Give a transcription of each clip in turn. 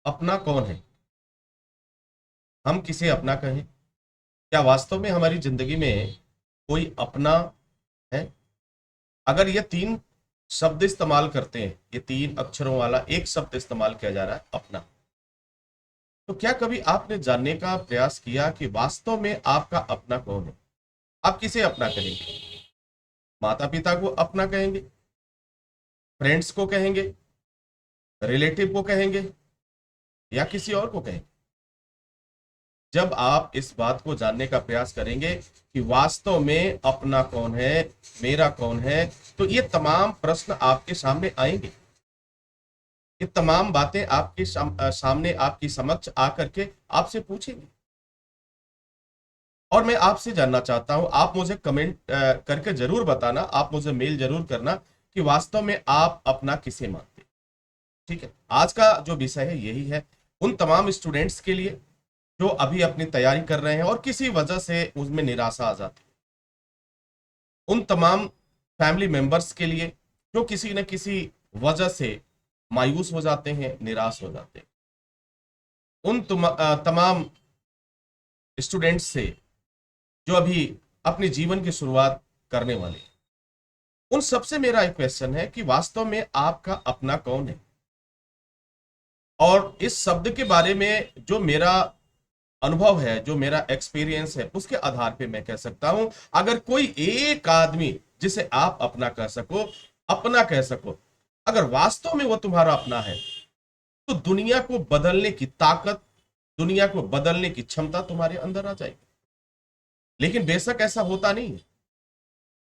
अपना कौन है? हम किसे अपना कहें? क्या वास्तव में हमारी जिंदगी में कोई अपना है? अगर ये तीन शब्द इस्तेमाल करते हैं, ये तीन अक्षरों वाला एक शब्द इस्तेमाल किया जा रहा है, अपना, तो क्या कभी आपने जानने का प्रयास किया कि वास्तव में आपका अपना कौन है? आप किसे अपना कहेंगे? माता पिता को अपना कहेंगे? फ्रेंड्स को कहेंगे? रिलेटिव को कहेंगे? या किसी और को कहेंगे? जब आप इस बात को जानने का प्रयास करेंगे कि वास्तव में अपना कौन है, मेरा कौन है, तो ये तमाम प्रश्न आपके सामने आएंगे। ये तमाम बातें आपके सामने, आपकी समक्ष आकर के आपसे पूछेंगे। और मैं आपसे जानना चाहता हूं, आप मुझे कमेंट करके जरूर बताना, आप मुझे मेल जरूर करना कि वास्तव में आप अपना किसे मानते हैं। ठीक है, आज का जो विषय है यही है, उन तमाम स्टूडेंट्स के लिए जो अभी अपनी तैयारी कर रहे हैं और किसी वजह से उसमें निराशा आ जाती है, उन तमाम फैमिली मेंबर्स के लिए जो किसी न किसी वजह से मायूस हो जाते हैं, निराश हो जाते हैं, उन तमाम स्टूडेंट्स से जो अभी अपने जीवन की शुरुआत करने वाले हैं, उन सबसे मेरा एक क्वेश्चन है कि वास्तव में आपका अपना कौन है? और इस शब्द के बारे में जो मेरा अनुभव है, जो मेरा एक्सपीरियंस है, उसके आधार पे मैं कह सकता हूं, अगर कोई एक आदमी जिसे आप अपना कह सको, अपना कह सको, अगर वास्तव में वो तुम्हारा अपना है, तो दुनिया को बदलने की ताकत, दुनिया को बदलने की क्षमता तुम्हारे अंदर आ जाएगी। लेकिन बेशक ऐसा होता नहीं है।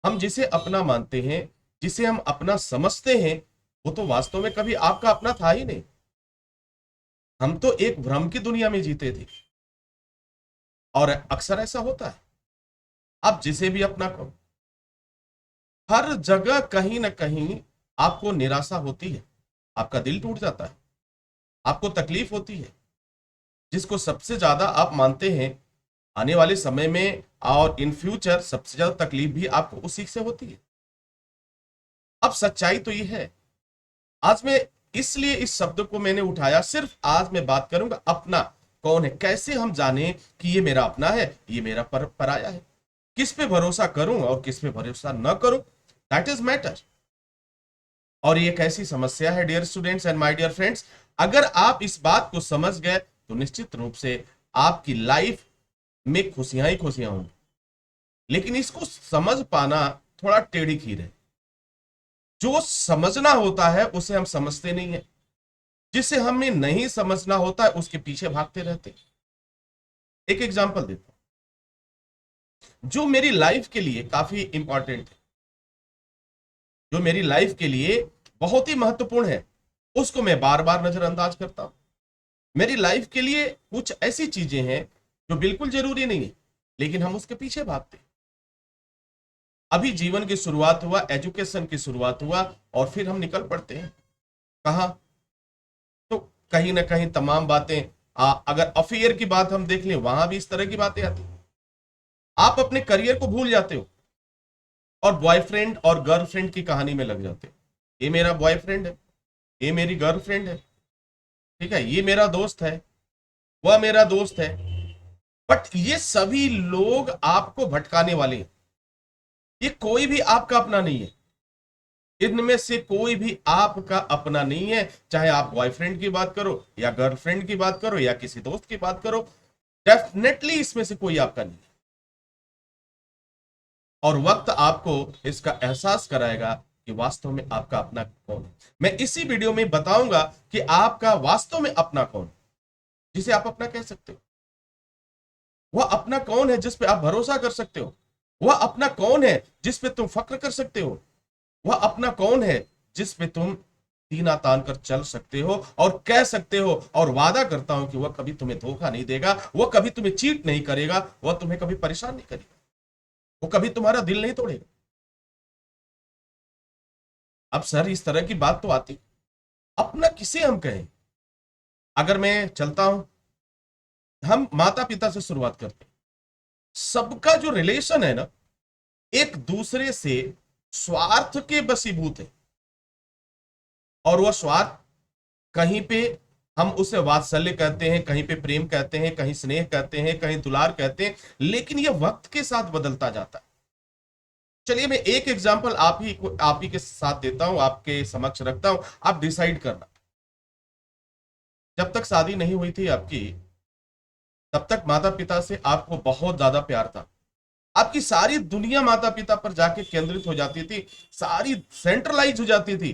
हम जिसे अपना मानते हैं, जिसे हम अपना समझते हैं, वो तो वास्तव में कभी आपका अपना था ही नहीं। हम तो एक भ्रम की दुनिया में जीते थे। और अक्सर ऐसा होता है, आप जिसे भी अपना कहो, हर जगह कहीं ना कहीं आपको निराशा होती है, आपका दिल टूट जाता है, आपको तकलीफ होती है। जिसको सबसे ज्यादा आप मानते हैं, आने वाले समय में और इन फ्यूचर सबसे ज्यादा तकलीफ भी आपको उसी से होती है। अब सच्चाई तो ये है, आज मैं इसलिए इस शब्द को मैंने उठाया, सिर्फ आज मैं बात करूंगा अपना कौन है, कैसे हम जाने कि ये मेरा अपना है, ये मेरा पराया है, किस पे भरोसा करूं और किस पे भरोसा न करूं, दैट इज मैटर। और ये एक ऐसी समस्या है dear students and my dear friends, अगर आप इस बात को समझ गए तो निश्चित रूप से आपकी लाइफ में खुशियां ही खुशियां होंगी। लेकिन इसको समझ पाना थोड़ा टेढ़ी खीर है। जो समझना होता है उसे हम समझते नहीं है, जिसे हमें नहीं समझना होता है उसके पीछे भागते रहते हैं। एक एग्जांपल देता हूं जो मेरी लाइफ के लिए काफी इंपॉर्टेंट है, जो मेरी लाइफ के लिए बहुत ही महत्वपूर्ण है, उसको मैं बार बार नजरअंदाज करता हूं। मेरी लाइफ के लिए कुछ ऐसी चीजें हैं जो बिल्कुल जरूरी नहीं है, लेकिन हम उसके पीछे भागते हैं। अभी जीवन की शुरुआत हुआ, एजुकेशन की शुरुआत हुआ, और फिर हम निकल पड़ते हैं कहा, तो कहीं ना कहीं तमाम बातें, अगर अफेयर की बात हम देख लें, वहां भी इस तरह की बातें आती हैं। आप अपने करियर को भूल जाते हो और बॉयफ्रेंड और गर्लफ्रेंड की कहानी में लग जाते हो। ये मेरा बॉयफ्रेंड है, ये मेरी गर्लफ्रेंड है, ठीक है, ये मेरा दोस्त है, वह मेरा दोस्त है। बट ये सभी लोग आपको भटकाने वाले हैं। ये कोई भी आपका अपना नहीं है, इनमें से कोई भी आपका अपना नहीं है। चाहे आप बॉयफ्रेंड की बात करो या गर्लफ्रेंड की बात करो या किसी दोस्त की बात करो, डेफिनेटली इसमें से कोई आपका नहीं है। और वक्त आपको इसका एहसास कराएगा कि वास्तव में आपका अपना कौन है। मैं इसी वीडियो में बताऊंगा कि आपका वास्तव में अपना कौन है, जिसे आप अपना कह सकते हो। वह अपना कौन है जिस पे आप भरोसा कर सकते हो? वह अपना कौन है जिस पे तुम फक्र कर सकते हो? वह अपना कौन है जिस पे तुम सीना तान कर चल सकते हो और कह सकते हो, और वादा करता हूं कि वह कभी तुम्हें धोखा नहीं देगा, वह कभी तुम्हें चीट नहीं करेगा, वह तुम्हें कभी परेशान नहीं करेगा, वो कभी तुम्हारा दिल नहीं तोड़ेगा। अब सर इस तरह की बात तो आती, अपना किसे हम कहें? अगर मैं चलता हूं, हम माता पिता से शुरुआत करते हैं। सबका जो रिलेशन है ना, एक दूसरे से स्वार्थ के बसीभूत है। और वह स्वार्थ कहीं पे हम उसे वात्सल्य कहते हैं, कहीं पे प्रेम कहते हैं, कहीं स्नेह कहते हैं, कहीं दुलार कहते हैं, लेकिन यह वक्त के साथ बदलता जाता है। चलिए मैं एक एग्जांपल आप ही के साथ देता हूं, आपके समक्ष रखता हूं, आप डिसाइड करना। जब तक शादी नहीं हुई थी आपकी, तब तक माता पिता से आपको बहुत ज्यादा प्यार था। आपकी सारी दुनिया माता पिता पर जाके केंद्रित हो जाती थी, सारी सेंट्रलाइज हो जाती थी।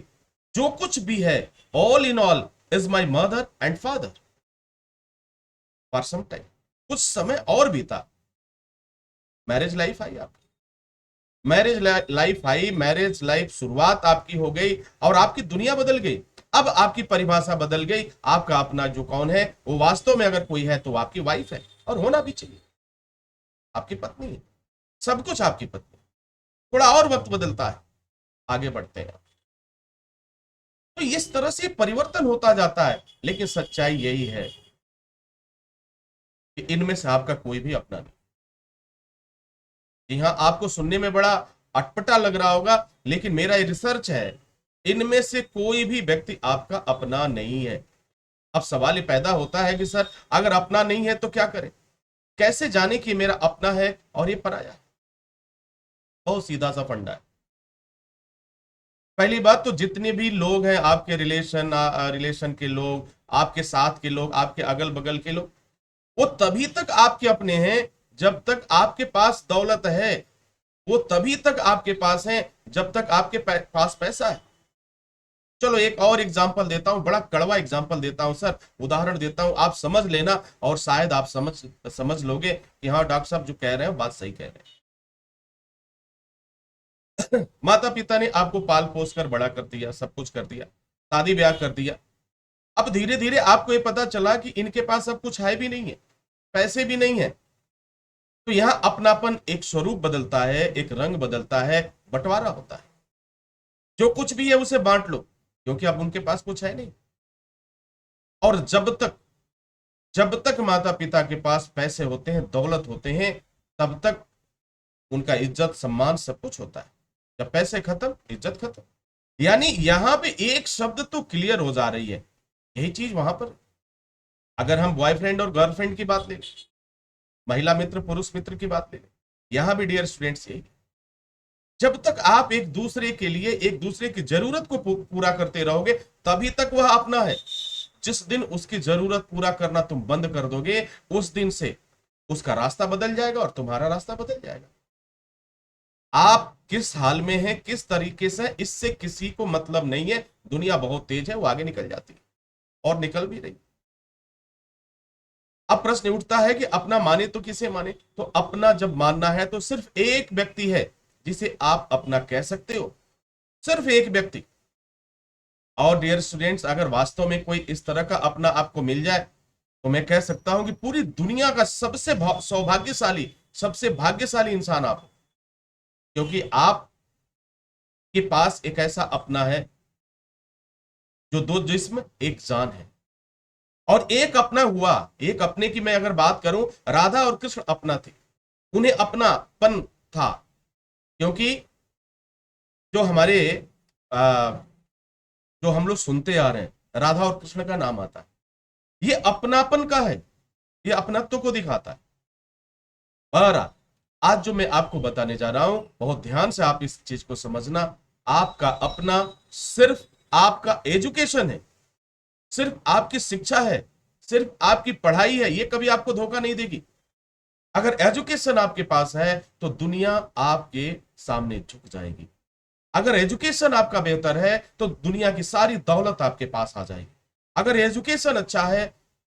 जो कुछ भी है, all in all is my mother and father. For some time, कुछ समय और बीता, मैरिज लाइफ आई आपकी, मैरिज लाइफ आई, मैरिज लाइफ शुरुआत आपकी हो गई और आपकी दुनिया बदल गई। अब आपकी परिभाषा बदल गई। आपका अपना जो कौन है, वो वास्तव में अगर कोई है तो आपकी वाइफ है, और होना भी चाहिए, आपकी पत्नी है, सब कुछ आपकी पत्नी। थोड़ा और वक्त बदलता है, आगे बढ़ते हैं। तो इस तरह से परिवर्तन होता जाता है, लेकिन सच्चाई यही है कि इनमें से आपका कोई भी अपना नहीं। जी हाँ, आपको सुनने में बड़ा अटपटा लग रहा होगा, लेकिन मेरा ये रिसर्च है, इनमें से कोई भी व्यक्ति आपका अपना नहीं है। अब सवाल ये पैदा होता है कि सर अगर अपना नहीं है तो क्या करें, कैसे जाने कि मेरा अपना है और ये पराया है। बहुत सीधा सा फंडा है। पहली बात तो जितने भी लोग हैं आपके रिलेशन के लोग, आपके साथ के लोग, आपके अगल बगल के लोग, वो तभी तक आपके अपने हैं जब तक आपके पास दौलत है। वो तभी तक आपके पास है जब तक आपके पास पैसा है। चलो एक और एग्जांपल देता हूं, बड़ा कड़वा एग्जांपल देता हूं सर, उदाहरण देता हूं, आप समझ लेना और शायद आप समझ लोगे कि हाँ डॉक्टर साहब जो कह रहे हैं बात सही कह रहे हैं। माता पिता ने आपको पाल पोस कर बड़ा कर दिया, सब कुछ कर दिया, शादी ब्याह कर दिया। अब धीरे धीरे आपको ये पता चला कि इनके पास सब कुछ है भी नहीं है, पैसे भी नहीं है। तो यहां अपनापन एक स्वरूप बदलता है, एक रंग बदलता है, बंटवारा होता है। जो कुछ भी है उसे बांट लो, क्योंकि अब उनके पास कुछ है नहीं। और जब तक माता पिता के पास पैसे होते हैं, दौलत होते हैं, तब तक उनका इज्जत सम्मान सब कुछ होता है। जब पैसे खत्म, इज्जत खत्म। यानी यहां पे एक शब्द तो क्लियर हो जा रही है, यही चीज वहां पर। अगर हम बॉयफ्रेंड और गर्लफ्रेंड की बात ले, महिला मित्र पुरुष मित्र की बात ले, यहां भी डियर स्टूडेंट्स यही, जब तक आप एक दूसरे के लिए एक दूसरे की जरूरत को पूरा करते रहोगे, तभी तक वह अपना है। जिस दिन उसकी जरूरत पूरा करना तुम बंद कर दोगे, उस दिन से उसका रास्ता बदल जाएगा और तुम्हारा रास्ता बदल जाएगा। आप किस हाल में हैं, किस तरीके से, इससे किसी को मतलब नहीं है। दुनिया बहुत तेज है, वो आगे निकल जाती है और निकल भी रही। अब प्रश्न उठता है कि अपना माने तो किसे माने। तो अपना जब मानना है तो सिर्फ एक व्यक्ति है जिसे आप अपना कह सकते हो, सिर्फ एक व्यक्ति। और डियर स्टूडेंट्स, अगर वास्तव में कोई इस तरह का अपना आपको मिल जाए, तो मैं कह सकता हूं कि पूरी दुनिया का सबसे सौभाग्यशाली, सबसे भाग्यशाली इंसान आप हो, क्योंकि आपके पास एक ऐसा अपना है जो दो जिस्म एक जान है। और एक अपना हुआ, एक अपने की मैं अगर बात करूं, राधा और कृष्ण अपना थे, उन्हें अपनापन था, क्योंकि जो हमारे आ, जो हम लोग सुनते आ रहे हैं, राधा और कृष्ण का नाम आता है, ये अपनापन का है, ये अपनत्व को दिखाता है। और आज जो मैं आपको बताने जा रहा हूं, बहुत ध्यान से आप इस चीज को समझना। आपका अपना सिर्फ आपका एजुकेशन है, सिर्फ आपकी शिक्षा है, सिर्फ आपकी पढ़ाई है, ये कभी आपको धोखा नहीं देगी। अगर एजुकेशन आपके पास है तो दुनिया आपके सामने झुक जाएगी। अगर एजुकेशन आपका बेहतर है तो दुनिया की सारी दौलत आपके पास आ जाएगी। अगर एजुकेशन अच्छा है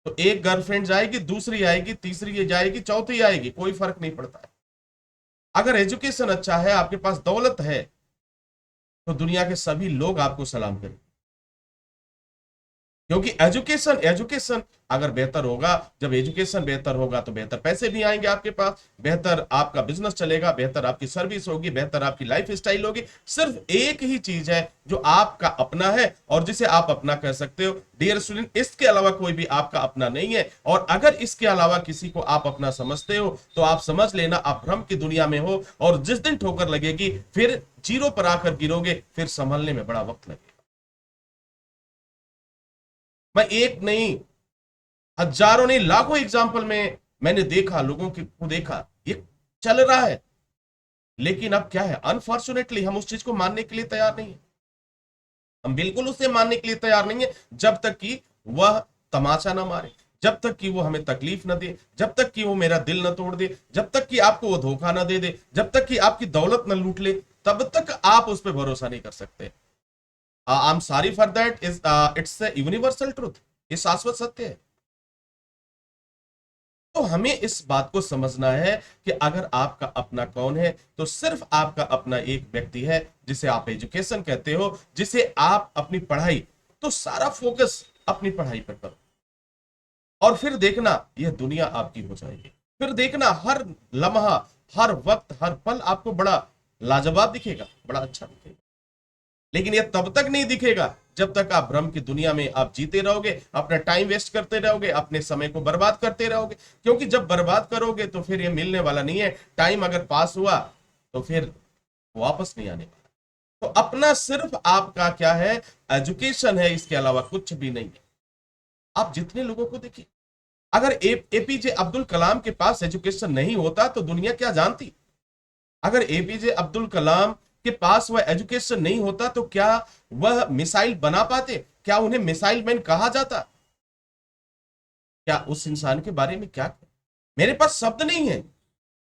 तो एक गर्लफ्रेंड जाएगी, दूसरी आएगी, तीसरी जाएगी, चौथी आएगी, कोई फर्क नहीं पड़ता है। अगर एजुकेशन अच्छा है, आपके पास दौलत है, तो दुनिया के सभी लोग आपको सलाम करेंगे। क्योंकि एजुकेशन एजुकेशन अगर बेहतर होगा, जब एजुकेशन बेहतर होगा तो बेहतर पैसे भी आएंगे आपके पास, बेहतर आपका बिजनेस चलेगा, बेहतर आपकी सर्विस होगी, बेहतर आपकी लाइफ स्टाइल होगी। सिर्फ एक ही चीज है जो आपका अपना है और जिसे आप अपना कह सकते हो डियर स्टूडेंट, इसके अलावा कोई भी आपका अपना नहीं है। और अगर इसके अलावा किसी को आप अपना समझते हो तो आप समझ लेना आप भ्रम की दुनिया में हो, और जिस दिन ठोकर लगेगी फिर जीरो पर आकर गिरोगे, फिर संभलने में बड़ा वक्त लगेगा। मैं एक नहीं, हजारों नहीं, लाखों एग्जाम्पल में मैंने देखा, लोगों को देखा, ये चल रहा है। लेकिन अब क्या है, अनफॉर्चुनेटली हम उस चीज को मानने के लिए तैयार नहीं है। हम बिल्कुल उसे मानने के लिए तैयार नहीं है जब तक कि वह तमाचा ना मारे, जब तक कि वो हमें तकलीफ ना दे, जब तक कि वो मेरा दिल ना तोड़ दे, जब तक कि आपको वो धोखा ना दे दे, जब तक कि आपकी दौलत ना लूट ले, तब तक आप उस पर भरोसा नहीं कर सकते। I am sorry for that, is it's universal truth, ये शाश्वत सत्य है। तो हमें इस बात को समझना है कि अगर आपका अपना कौन है, तो सिर्फ आपका अपना एक व्यक्ति है जिसे आप एजुकेशन कहते हो, जिसे आप अपनी पढ़ाई, तो सारा फोकस अपनी पढ़ाई पर करो और फिर देखना यह दुनिया आपकी हो जाएगी। फिर देखना हर लम्हा, हर वक्त, हर पल आपको बड़ा लाजवाब दिखेगा, बड़ा अच्छा दिखेगा। लेकिन यह तब तक नहीं दिखेगा जब तक आप भ्रम की दुनिया में आप जीते रहोगे, अपना टाइम वेस्ट करते रहोगे, अपने समय को बर्बाद करते रहोगे। क्योंकि जब बर्बाद करोगे तो फिर यह मिलने वाला नहीं है। टाइम अगर पास हुआ तो फिर वापस नहीं आने वाला। तो अपना सिर्फ आपका क्या है, एजुकेशन है, इसके अलावा कुछ भी नहीं है। आप जितने लोगों को देखिए, अगर एपीजे अब्दुल कलाम के पास एजुकेशन नहीं होता तो दुनिया क्या जानती। अगर एपीजे अब्दुल कलाम के पास वह एजुकेशन नहीं होता तो क्या वह मिसाइल बना पाते, क्या उन्हें मिसाइल मैन कहा जाता, क्या उस इंसान के बारे में क्या, मेरे पास शब्द नहीं है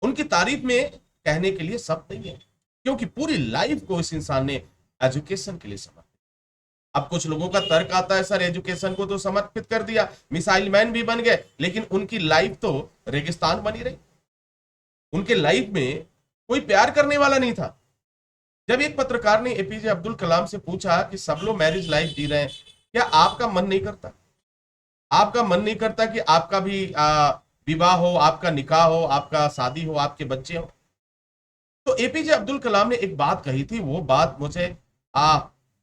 उनकी तारीफ में कहने के लिए शब्द नहीं है, क्योंकि पूरी लाइफ को इस इंसान ने एजुकेशन के लिए समर्पित। अब कुछ लोगों का तर्क आता है, सर एजुकेशन को तो समर्पित कर दिया, मिसाइल मैन भी बन गए, लेकिन उनकी लाइफ तो रेगिस्तान बनी रही। उनके लाइफ में कोई प्यार करने वाला नहीं था। जब एक पत्रकार ने एपीजे अब्दुल कलाम से पूछा कि सब लोग मैरिज लाइफ जी रहे हैं, क्या आपका मन नहीं करता, आपका मन नहीं करता कि आपका भी विवाह हो, आपका निकाह हो, आपका शादी हो, आपके बच्चे हो। तो एपीजे अब्दुल कलाम ने एक बात कही थी, वो बात मुझे आ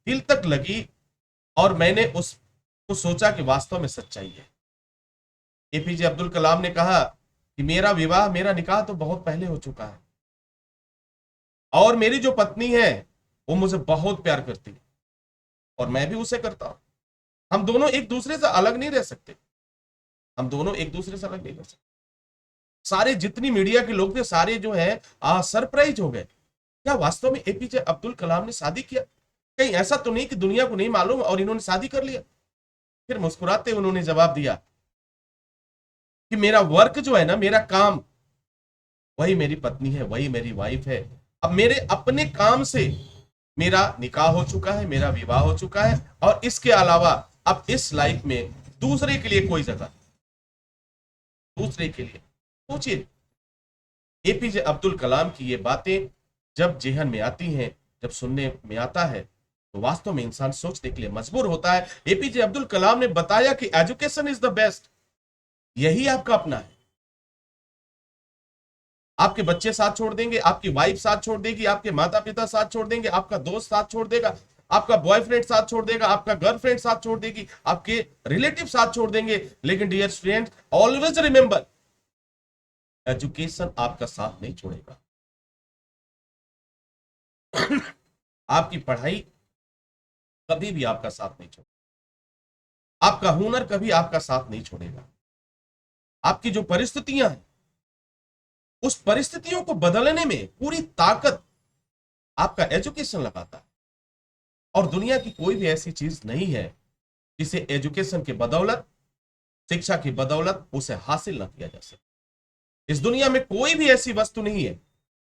दिल तक लगी और मैंने उसको सोचा कि वास्तव में सच्चाई है। एपीजे अब्दुल कलाम ने कहा कि मेरा विवाह, मेरा निकाह तो बहुत पहले हो चुका है और मेरी जो पत्नी है वो मुझे बहुत प्यार करती है और मैं भी उसे करता हूं। हम दोनों एक दूसरे से अलग नहीं रह सकते, हम दोनों एक दूसरे से अलग नहीं रह सकते। सारे जितनी मीडिया के लोग थे सारे जो है सरप्राइज हो गए, क्या वास्तव में एपीजे अब्दुल कलाम ने शादी किया, कहीं ऐसा तो नहीं कि दुनिया को नहीं मालूम और इन्होंने शादी कर लिया। फिर मुस्कुराते उन्होंने जवाब दिया कि मेरा वर्क जो है ना, मेरा काम, वही मेरी पत्नी है, वही मेरी वाइफ है। अब मेरे अपने काम से मेरा निकाह हो चुका है, मेरा विवाह हो चुका है और इसके अलावा अब इस लाइफ में दूसरे के लिए कोई जगह, दूसरे के लिए। सोचिए, एपीजे अब्दुल कलाम की ये बातें जब जेहन में आती हैं, जब सुनने में आता है, तो वास्तव में इंसान सोचने के लिए मजबूर होता है। एपीजे अब्दुल कलाम ने बताया कि एजुकेशन इज द बेस्ट, यही आपका अपना है। आपके बच्चे साथ छोड़ देंगे, आपकी वाइफ साथ छोड़ देगी, आपके माता पिता साथ छोड़ देंगे, आपका दोस्त साथ छोड़ देगा, आपका बॉयफ्रेंड साथ छोड़ देगा, आपका गर्लफ्रेंड साथ छोड़ देगी, आपके रिलेटिव साथ छोड़ देंगे, लेकिन dear student always remember, education आपका साथ नहीं छोड़ेगा। आपकी पढ़ाई कभी भी आपका साथ नहीं छोड़ेगा, आपका हुनर कभी आपका साथ नहीं छोड़ेगा। आपकी जो परिस्थितियां हैं, उस परिस्थितियों को बदलने में पूरी ताकत आपका एजुकेशन लगाता है। और दुनिया की कोई भी ऐसी चीज नहीं है जिसे एजुकेशन की बदौलत, शिक्षा की बदौलत उसे हासिल न किया जा सके। इस दुनिया में कोई भी ऐसी वस्तु नहीं है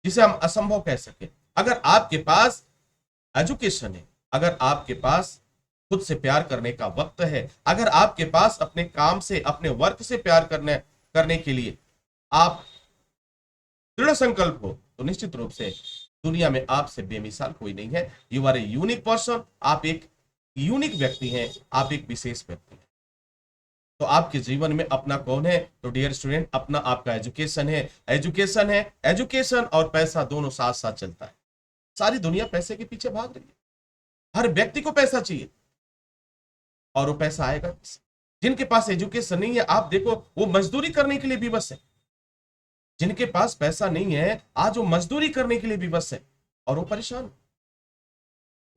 जिसे हम असंभव कह सके। अगर आपके पास एजुकेशन है, अगर आपके पास खुद से प्यार करने का वक्त है, अगर आपके पास अपने काम से, अपने वर्क से प्यार करने के लिए आप दृढ़ संकल्प हो, तो निश्चित रूप से दुनिया में आपसे बेमिसाल कोई नहीं है। You are a unique person, आप एक यूनिक व्यक्ति हैं, आप एक विशेष व्यक्ति हैं। तो आपके जीवन में अपना कौन है, तो डियर स्टूडेंट अपना आपका एजुकेशन है। एजुकेशन है, एजुकेशन और पैसा दोनों साथ साथ चलता है। सारी दुनिया पैसे के पीछे भाग रही है, हर व्यक्ति को पैसा चाहिए और वो पैसा आएगा किससे? जिनके पास एजुकेशन नहीं है, आप देखो वो मजदूरी करने के लिए विवश है। जिनके पास पैसा नहीं है आज वो मजदूरी करने के लिए विवश है और वो परेशान,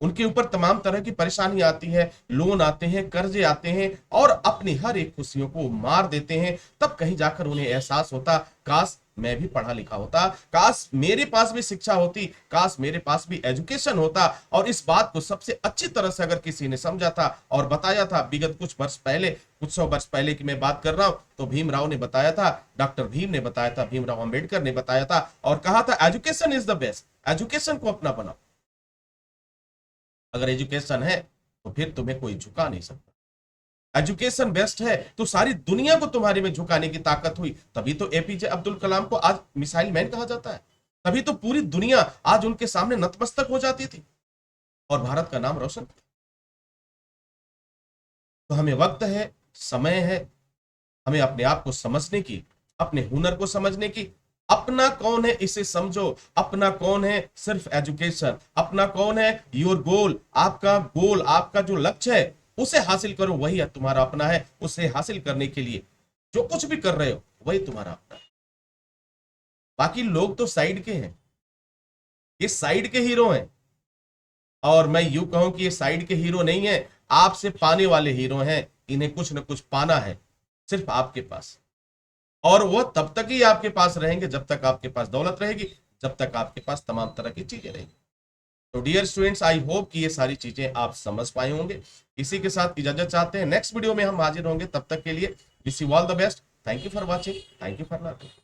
उनके ऊपर तमाम तरह की परेशानी आती है, लोन आते हैं, कर्जे आते हैं और अपनी हर एक खुशियों को मार देते हैं। तब कहीं जाकर उन्हें एहसास होता, काश मैं भी पढ़ा लिखा होता, काश मेरे पास भी शिक्षा होती, काश मेरे पास भी एजुकेशन होता। और इस बात को सबसे अच्छी तरह से अगर किसी ने समझा था और बताया था, विगत कुछ वर्ष पहले, कुछ 100 वर्ष पहले की मैं बात कर रहा हूं, तो भीमराव ने बताया था, डॉक्टर भीम ने बताया था, भीमराव अंबेडकर ने बताया था और कहा था education is the best. Education को अपना बनाओ। अगर एजुकेशन है तो फिर तुम्हें कोई झुका नहीं सकता। एजुकेशन बेस्ट है तो सारी दुनिया को तुम्हारे में झुकाने की ताकत हुई। तभी तो एपीजे अब्दुल कलाम को आज मिसाइल मैन कहा जाता है। तभी तो पूरी दुनिया आज उनके सामने नतमस्तक हो जाती थी और भारत का नाम रोशन। तो हमें वक्त है, समय है, हमें अपने आप को समझने की, अपने हुनर को समझने की। अपना कौन है इसे समझो। अपना कौन है सिर्फ एजुकेशन। अपना कौन है योर गोल। आपका गोल, आपका जो लक्ष्य है उसे हासिल करो, वही है तुम्हारा अपना है। उसे हासिल करने के लिए जो कुछ भी कर रहे हो वही तुम्हारा अपना है। बाकी लोग तो साइड के हैं, ये साइड के हीरो हैं। और मैं यूं कहूं कि ये साइड के हीरो नहीं है, आपसे पाने वाले हीरो हैं। इन्हें कुछ ना कुछ पाना है सिर्फ आपके पास, और वो तब तक ही आपके पास रहेंगे जब तक आपके पास दौलत रहेगी, जब तक आपके पास तमाम तरह की चीजें रहेंगी। तो डियर स्टूडेंट्स, आई होप कि ये सारी चीजें आप समझ पाए होंगे। इसी के साथ इजाजत चाहते हैं, नेक्स्ट वीडियो में हम हाजिर होंगे। तब तक के लिए wish you all the best. Thank you for watching, thank you for learning.